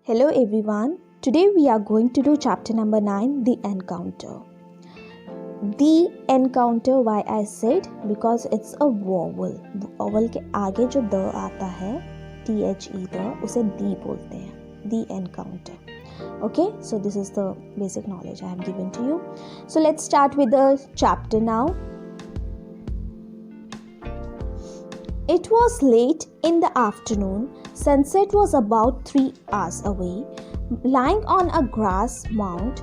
Hello everyone. Today we are going to do chapter number 9, The Encounter. The Encounter, why I said? Because it's a vowel. Vowel के आगे जो the आता है THE the उसे दी बोलते हैं. The Encounter. Okay, so this is the basic knowledge I have given to you. So let's start with the chapter now. It was late in the afternoon. Sunset was about 3 hours away. Lying on a grass mound,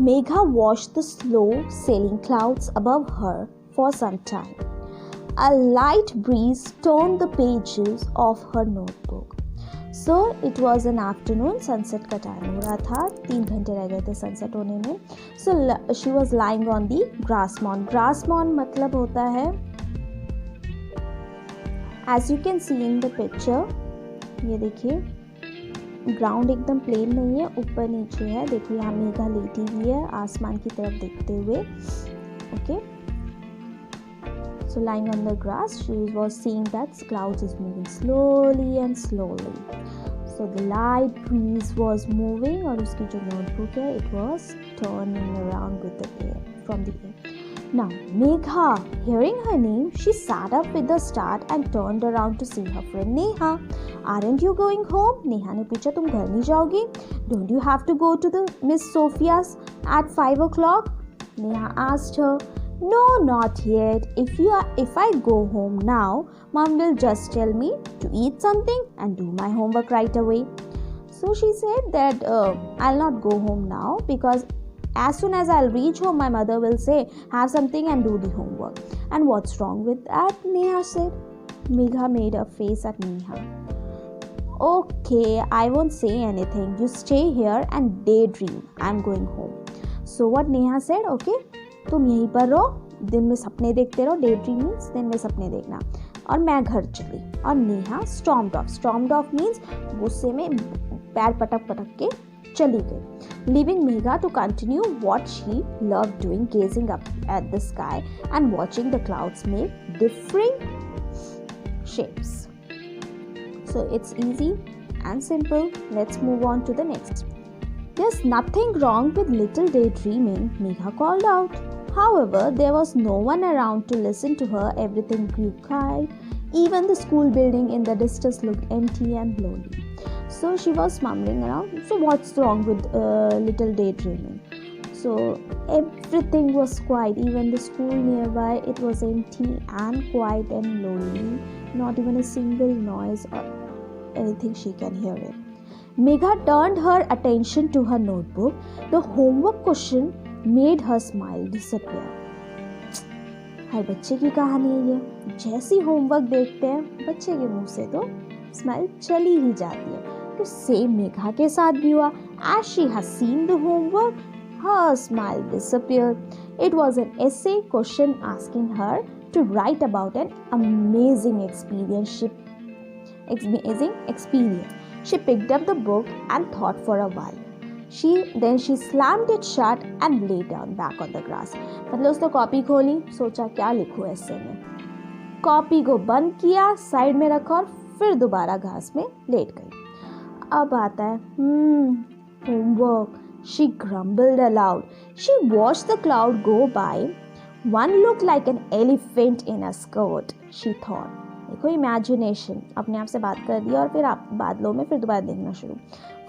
Megha watched the slow sailing clouds above her for some time. A light breeze turned the pages of her notebook. So it was an afternoon. Sunset का time हो रहा था. 3 घंटे रह गए थे sunset होने में. So she was lying on the grass mound. Grass mound मतलब होता है, as you can see in the picture, ये देखिए ग्राउंड एकदम प्लेन नहीं है, ऊपर नीचे है. देखो यहाँ मेघा लेटी हुई है आसमान की तरफ देखते हुए. Okay, so lying on the grass, she was seeing that clouds is moving slowly and slowly. So the light breeze was moving और उसकी जो notebook है, it was turning around with the air, from the air. Now, Megha, hearing her name, she sat up with a start and turned around to see her friend Neha. Aren't you going home? Neha ने पूछा, तुम घर नहीं जाओगी? Don't you have to go to the Miss Sophia's at 5 o'clock? Neha asked her. No, not yet. If I go home now, Mom will just tell me to eat something and do my homework right away. So she said that I'll not go home now because as soon as I'll reach home, my mother will say, have something and do the homework. And what's wrong with that? Neha said. Megha made a face at Neha. Okay, I won't say anything. You stay here and daydream. I'm going home. So what Neha said, okay, तुम यहीं पर रहो, दिन में सपने देखते रहो. Daydream means दिन में सपने देखना. और मैं घर चली. और Neha stormed off. Stormed off means गुस्से में पैर पटक पटक के चली गई, leaving Megha to continue what she loved doing, gazing up at the sky and watching the clouds make differing shapes. So it's easy and simple. Let's move on to the next. There's nothing wrong with little daydreaming, Megha called out. However, there was no one around to listen to her. Everything grew quiet. Even the school building in the distance looked empty and lonely. So she was mumbling around. So what's wrong with little daydreaming? So everything was quiet. Even the school nearby, it was empty and quiet and lonely. Not even a single noise or anything she can hear it. Megha turned her attention to her notebook. The homework question made her smile disappear. हर बच्चे की कहानी है ये. जैसी homework देखते हैं बच्चे के मुंह से तो स्माइल चली ही जाती है. तो सेम मेघा के साथ भी हुआ. As she has seen the homework, her smile disappeared. It was an essay question asking her to write about an amazing experience. She picked up the book and thought for a while. Then she slammed it shut and lay down back on the grass. मतलब उसने copy खोली, सोचा क्या लिखूं ऐसे में. Copy को बंद किया, साइड में रखा और फिर दोबारा घास में लेट गई. अब आता है homework. She grumbled aloud. She watched the cloud go by. One looked like an elephant in a skirt, she thought. देखो imagination, अपने आप से बात कर दिया और फिर आप बादलों में फिर दोबारा देखना शुरू.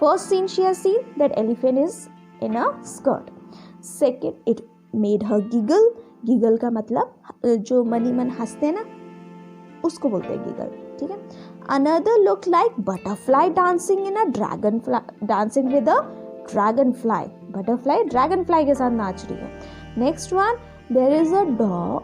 First scene she has seen that elephant is in a skirt. Second, it made her giggle. Giggle का मतलब जो मनी मन हंसते हैं ना, उसको बोलते हैं giggle. ठीक है. Another looked like butterfly dancing with a dragonfly. Butterfly dragonfly के साथ नाच रही है. Next one, there is a dog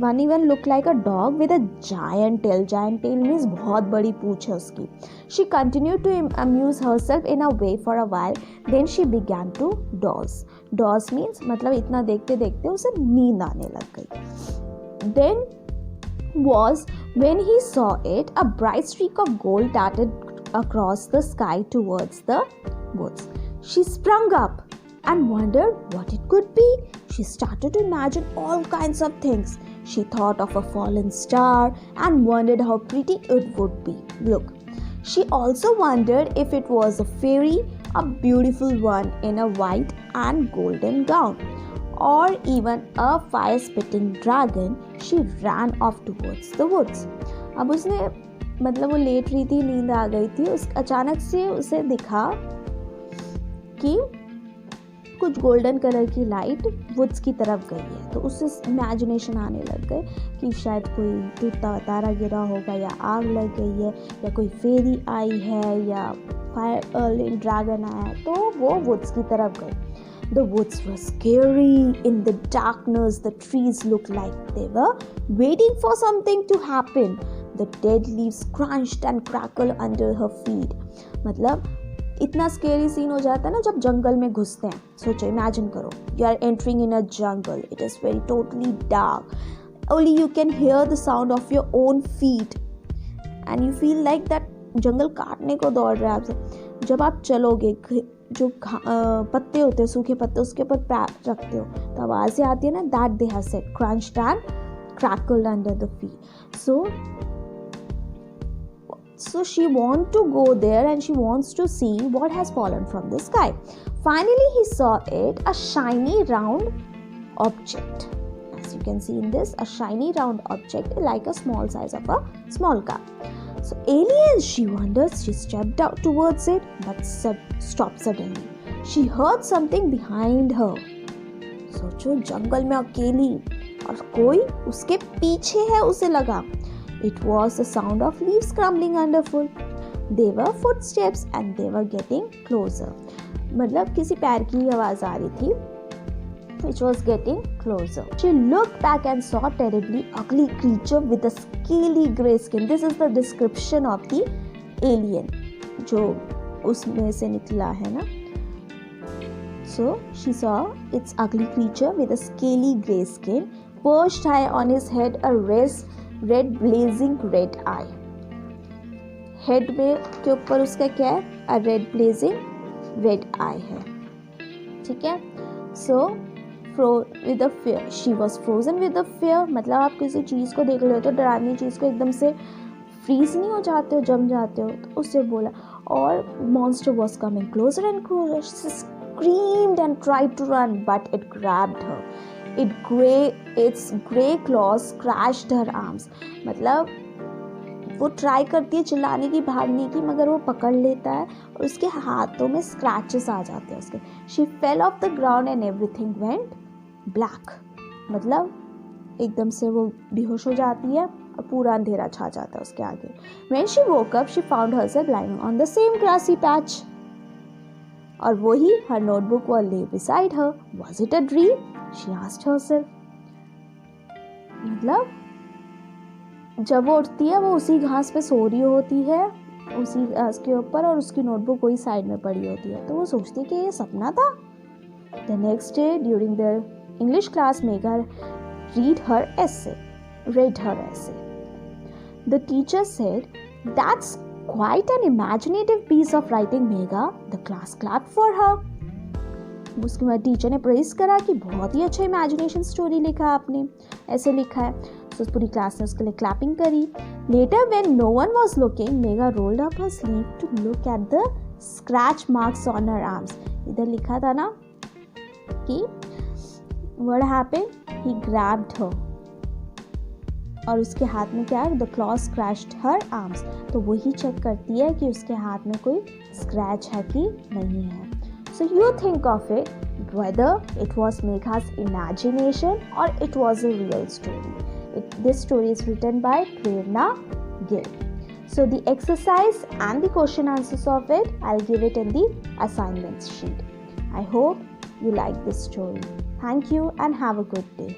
one even looked like a dog with a giant tail. Giant tail means बहुत बड़ी पूंछ है उसकी. She continued to amuse herself in a way for a while. Then she began to doze. Doze means मतलब इतना देखते देखते उसे नींद आने लग गई. Then was when he saw it, a bright streak of gold darted across the sky towards the woods. She sprung up and wondered what it could be. She started to imagine all kinds of things. She thought of a fallen star and wondered how pretty it would be. Look, She also wondered if it was a fairy, a beautiful one in a white and golden gown, or even a fire-spitting dragon. She ran off towards the woods. अब उसने मतलब वो late रही थी, नींद आ गई थी, उस अचानक से उसे दिखा कि कुछ गोल्डन कलर की लाइट वुड्स की तरफ गई है। तो उससे इमेजिनेशन आने लग गए कि शायद कोई टूटा तारा गिरा होगा, या आग लग गई है, या कोई फेरी आई है, या फायर ड्रैगन आया है। तो वो वुड्स की तरफ गए। The woods were scary. In the darkness, the trees looked like they were waiting for something to happen. The dead leaves crunched and crackled under her feet. मतलब इतना स्केरी सीन हो जाता है ना जब जंगल में घुसते हैं। सोचो, इमेजिन करो, you are entering in a jungle, it is very totally dark, only you can hear the sound of your own feet and you feel like that jungle काटने को दौड़ रहा है आपसे। जब आप चलोगे, जो पत्ते होते हैं, सूखे पत्ते, उसके ऊपर पैर रखते हो तो आवाज़ें आती है ना, that they have said crunched and crackled under the feet. So she wants to go there and she wants to see what has fallen from the sky. Finally, he saw it, a shiny round object. As you can see in this, a shiny round object like a small size of a small car. So aliens, she wonders. She stepped out towards it, but stopped suddenly. She heard something behind her. सोचो, जंगल में अकेली और कोई उसके पीछे है, उसे लगा। It was the sound of leaves crumbling underfoot. They were footsteps and they were getting closer. मतलब किसी पैर की आवाज़ आ रही थी, which was getting closer. She looked back and saw a terribly ugly creature with a scaly grey skin. This is the description of the alien जो उसमें से निकला है ना. So she saw its ugly creature with a scaly grey skin, perched high on his head, a red blazing red eye. Head में के ऊपर उसका क्या है? A red blazing red eye है, ठीक है. So with the fear, she was frozen with the fear. मतलब आप किसी चीज़ को देख लेते हो, डरावनी चीज़ को, एकदम से फ्रीज नहीं हो जाते हो, जम जाते हो, तो उससे बोला. और monster was coming closer and closer. She screamed and tried to run, but it grabbed her. Its grey claws scratched her arms. मतलब वो ट्राई करती है चिल्लाने की, भागने की, मगर वो पकड़ लेता है और उसके हाथों में स्क्रैचेस आ जाते हैं उसके. She fell off the ground and everything went black. मतलब एकदम से वो बेहोश हो जाती है और पूरा अंधेरा छा जाता है उसके आगे. When she woke up, she found herself lying on the same grassy patch. और वही her notebook was lay beside her. Was it a dream? She asked herself. मतलब जब वो उठती है, वो उसी घास पे सो रही होती है, उसी घास के ऊपर, और उसकी नोटबुक वही साइड में पड़ी होती है. तो वो सोचती है कि ये सपना था. The next day during their English class, Megha read her essay. The teacher said, "That's quite an imaginative piece of writing, Megha." The class clapped for her. उसके बाद टीचर ने प्रेज करा कि बहुत ही अच्छा इमेजिनेशन स्टोरी लिखा आपने, ऐसे लिखा है. तो पूरी क्लास ने उसके लिए क्लैपिंग करी. Later when no one was looking, Megha rolled up her sleeve to look at the scratch marks on her arms. इधर लिखा था ना कि what happened, he grabbed her, और उसके हाथ में क्या है, the claw scratched her arms. तो वही चेक करती है कि उसके हाथ में कोई स्क्रैच है कि नहीं है. So you think of it, whether it was Megha's imagination or it was a real story. This story is written by Prerna Gill. So the exercise and the question answers of it, I'll give it in the assignments sheet. I hope you like this story. Thank you and have a good day.